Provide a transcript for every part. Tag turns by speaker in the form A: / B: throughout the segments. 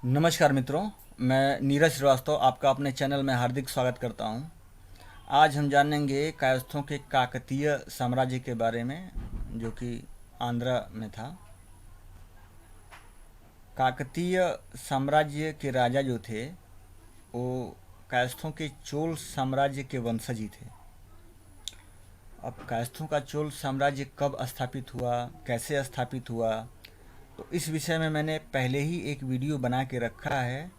A: नमस्कार मित्रों, मैं नीरज श्रीवास्तव आपका अपने चैनल में हार्दिक स्वागत करता हूं। आज हम जानेंगे कायस्थों के काकतीय साम्राज्य के बारे में, जो कि आंध्र में था। काकतीय साम्राज्य के राजा जो थे वो कायस्थों के चोल साम्राज्य के वंशज ही थे। अब कायस्थों का चोल साम्राज्य कब स्थापित हुआ, कैसे स्थापित हुआ, तो इस विषय में मैंने पहले ही एक वीडियो बना के रखा है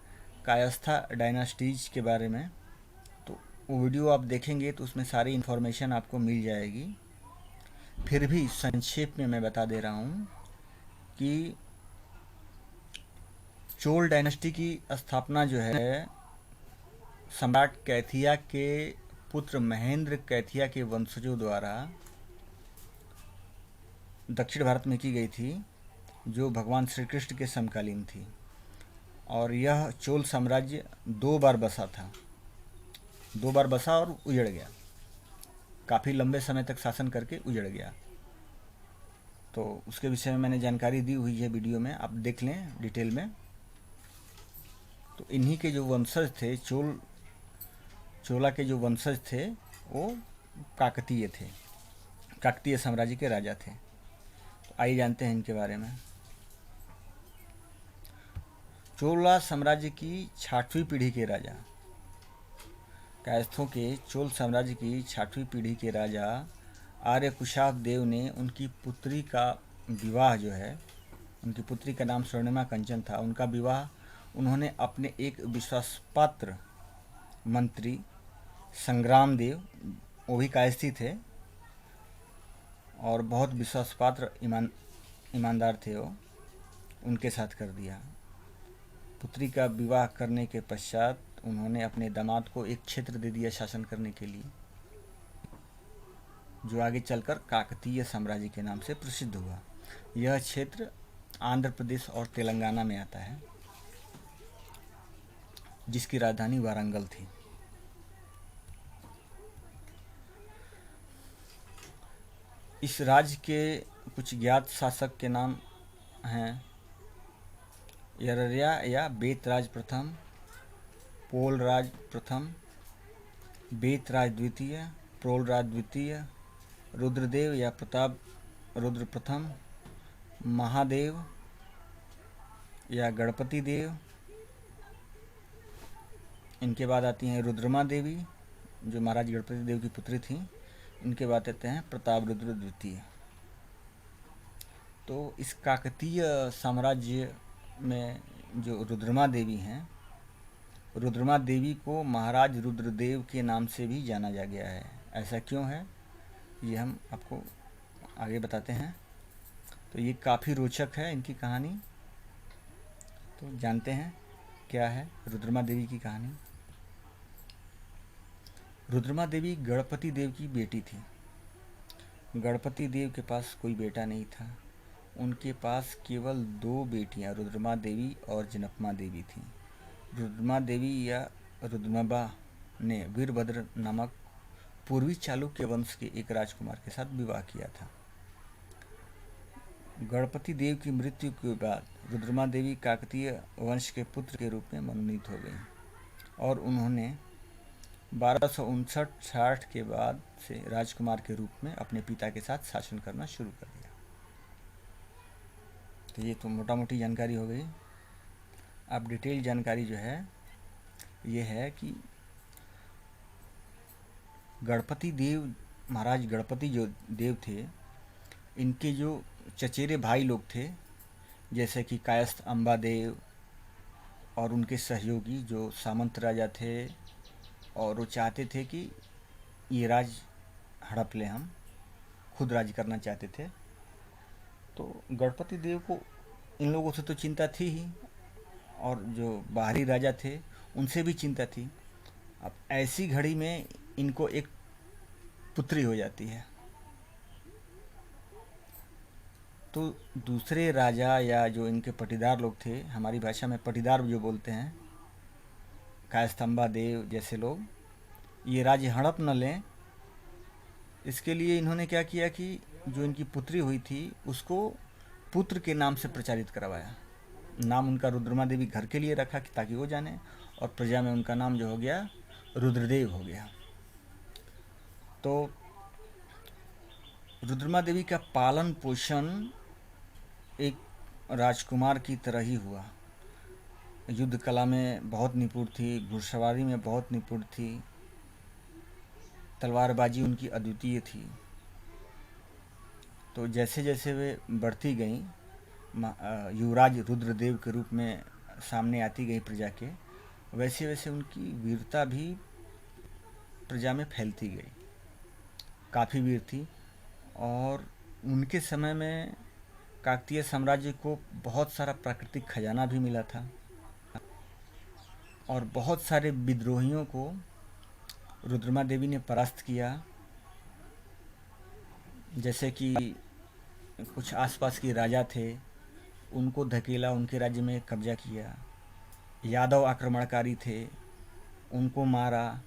A: कायस्था डायनास्टीज के बारे में। तो वो वीडियो आप देखेंगे तो उसमें सारी इन्फॉर्मेशन आपको मिल जाएगी। फिर भी संक्षेप में मैं बता दे रहा हूँ कि चोल डायनेस्टी की स्थापना जो है सम्राट कैथिया के पुत्र महेंद्र कैथिया के वंशजों द्वारा दक्षिण भारत में की गई थी, जो भगवान श्री कृष्ण के समकालीन थी। और यह चोल साम्राज्य 2 बार बसा था, 2 बार बसा और उजड़ गया। काफ़ी लंबे समय तक शासन करके उजड़ गया। तो उसके विषय में मैंने जानकारी दी हुई है वीडियो में, आप देख लें डिटेल में। तो इन्हीं के जो वंशज थे, चोला के जो वंशज थे वो काकतीय थे, काकतीय साम्राज्य के राजा थे। तो आइए जानते हैं इनके बारे में। चोला साम्राज्य की 6वीं पीढ़ी के राजा, कायस्थों के चोल साम्राज्य की 6वीं पीढ़ी के राजा आर्य कुशाभ देव ने उनकी पुत्री का विवाह जो है, उनकी पुत्री का नाम स्वर्णिमा कंचन था, उनका विवाह उन्होंने अपने एक विश्वासपात्र मंत्री संग्राम देव, वो भी कायस्थी थे और बहुत विश्वासपात्र ईमानदार थे वो, उनके साथ कर दिया। पुत्री का विवाह करने के पश्चात उन्होंने अपने दामाद को एक क्षेत्र दे दिया शासन करने के लिए, जो आगे चलकर काकतीय साम्राज्य के नाम से प्रसिद्ध हुआ। यह क्षेत्र आंध्र प्रदेश और तेलंगाना में आता है, जिसकी राजधानी वारंगल थी। इस राज्य के कुछ ज्ञात शासक के नाम हैं यरर्या या बेतराज प्रथम, पोलराज प्रथम, बेतराज द्वितीय, प्रोलराज द्वितीय, रुद्रदेव या प्रताप रुद्र प्रथम, महादेव या गणपति देव। इनके बाद आती हैं रुद्रमा देवी, जो महाराज गणपति देव की पुत्री थी। इनके बाद आते हैं प्रताप रुद्र द्वितीय। तो इस काकतीय साम्राज्य में जो रुद्रमा देवी हैं, रुद्रमा देवी को महाराज रुद्रदेव के नाम से भी जाना जा गया है। ऐसा क्यों है, ये हम आपको आगे बताते हैं। तो ये काफ़ी रोचक है इनकी कहानी। तो जानते हैं क्या है रुद्रमा देवी की कहानी। रुद्रमा देवी गणपति देव की बेटी थी। गणपति देव के पास कोई बेटा नहीं था, उनके पास केवल 2 बेटियां रुद्रमा देवी और जनपमा देवी थीं। रुद्रमा देवी या रुद्रमबा ने वीरभद्र नामक पूर्वी चालुक्य वंश के एक राजकुमार के साथ विवाह किया था। गणपति देव की मृत्यु के बाद रुद्रमा देवी काकतीय वंश के पुत्र के रूप में मनोनीत हो गई और उन्होंने 1259-60 के बाद से राजकुमार के रूप में अपने पिता के साथ शासन करना शुरू कर दिया। तो ये तो मोटा मोटी जानकारी हो गई। अब डिटेल जानकारी जो है ये है कि गणपति देव, महाराज गणपति जो देव थे, इनके जो चचेरे भाई लोग थे, जैसे कि कायस्थ अम्बा देव और उनके सहयोगी जो सामंत राजा थे, और वो चाहते थे कि ये राज हड़प लें, हम खुद राज करना चाहते थे। तो गणपति देव को इन लोगों से तो चिंता थी ही, और जो बाहरी राजा थे उनसे भी चिंता थी। अब ऐसी घड़ी में इनको एक पुत्री हो जाती है, तो दूसरे राजा या जो इनके पटीदार लोग थे, हमारी भाषा में पटीदार जो बोलते हैं, कायस्थंबा देव जैसे लोग, ये राज्य हड़प न लें, इसके लिए इन्होंने क्या किया कि जो इनकी पुत्री हुई थी उसको पुत्र के नाम से प्रचारित करवाया। नाम उनका रुद्रमा देवी घर के लिए रखा कि ताकि वो जाने, और प्रजा में उनका नाम जो हो गया रुद्रदेव हो गया। तो रुद्रमा देवी का पालन पोषण एक राजकुमार की तरह ही हुआ। युद्ध कला में बहुत निपुण थी, घुड़सवारी में बहुत निपुण थी, तलवारबाजी उनकी अद्वितीय थी। तो जैसे जैसे वे बढ़ती गईं, युवराज रुद्रदेव के रूप में सामने आती गई प्रजा के, वैसे वैसे उनकी वीरता भी प्रजा में फैलती गई। काफ़ी वीर थी, और उनके समय में काकतीय साम्राज्य को बहुत सारा प्राकृतिक खजाना भी मिला था, और बहुत सारे विद्रोहियों को रुद्रमा देवी ने परास्त किया। जैसे कि कुछ आसपास के राजा थे, उनको धकेला, उनके राज्य में कब्जा किया। यादव आक्रमणकारी थे, उनको मारा।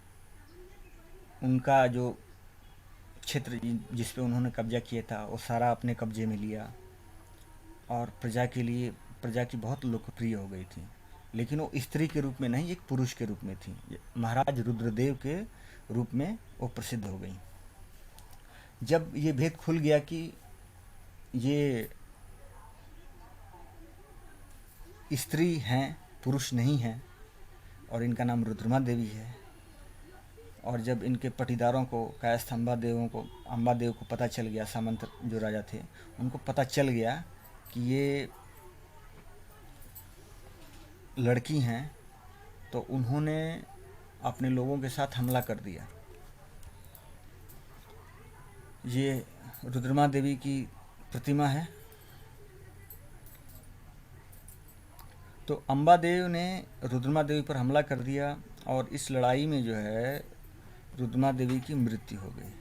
A: उनका जो क्षेत्र जिस पे उन्होंने कब्जा किया था वो सारा अपने कब्जे में लिया, और प्रजा के लिए, प्रजा की बहुत लोकप्रिय हो गई थी। लेकिन वो स्त्री के रूप में नहीं, एक पुरुष के रूप में थी। महाराज रुद्रदेव के रूप में वो प्रसिद्ध हो गई। जब ये भेद खुल गया कि ये स्त्री हैं, पुरुष नहीं हैं, और इनका नाम रुद्रमा देवी है, और जब इनके पटीदारों को, कायस्थ अंबादेव को पता चल गया, सामंत जो राजा थे उनको पता चल गया कि ये लड़की हैं, तो उन्होंने अपने लोगों के साथ हमला कर दिया। ये रुद्रमा देवी की प्रतिमा है। तो अंबादेव ने रुद्रमा देवी पर हमला कर दिया, और इस लड़ाई में जो है रुद्रमा देवी की मृत्यु हो गई।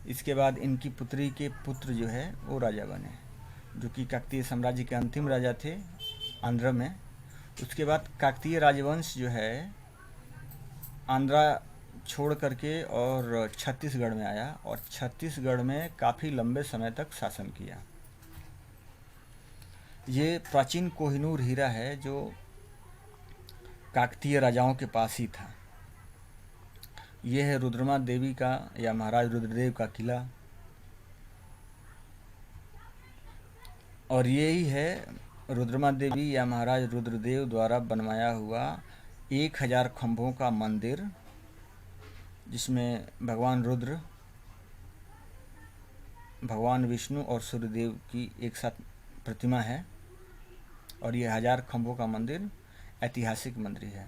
A: इसके बाद इनकी पुत्री के पुत्र जो है वो राजा बने, जो कि काकतीय साम्राज्य के अंतिम राजा थे आंध्र में। उसके बाद काकतीय राजवंश जो है आंध्रा छोड़ करके और छत्तीसगढ़ में आया, और छत्तीसगढ़ में काफ़ी लंबे समय तक शासन किया। ये प्राचीन कोहिनूर हीरा है जो काकतीय राजाओं के पास ही था। ये है रुद्रमा देवी का या महाराज रुद्रदेव का किला, और यही है रुद्रमा देवी या महाराज रुद्रदेव द्वारा बनवाया हुआ 1000 खंभों का मंदिर, जिसमें भगवान रुद्र, भगवान विष्णु और सूर्यदेव की एक साथ प्रतिमा है। और ये 1000 खंभों का मंदिर ऐतिहासिक मंदिर है।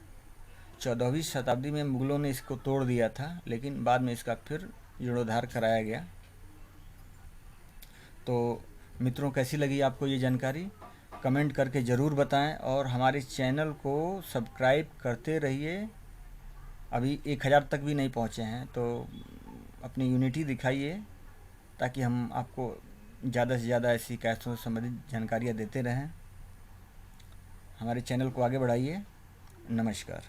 A: 14वीं शताब्दी में मुगलों ने इसको तोड़ दिया था, लेकिन बाद में इसका फिर जीर्णोद्धार कराया गया। तो मित्रों, कैसी लगी आपको ये जानकारी? कमेंट करके ज़रूर बताएं, और हमारे चैनल को सब्सक्राइब करते रहिए। अभी 1000 तक भी नहीं पहुँचे हैं, तो अपनी यूनिटी दिखाइए, ताकि हम आपको ज़्यादा से ज़्यादा ऐसी कैसों से संबंधित जानकारियाँ देते रहें। हमारे चैनल को आगे बढ़ाइए। नमस्कार।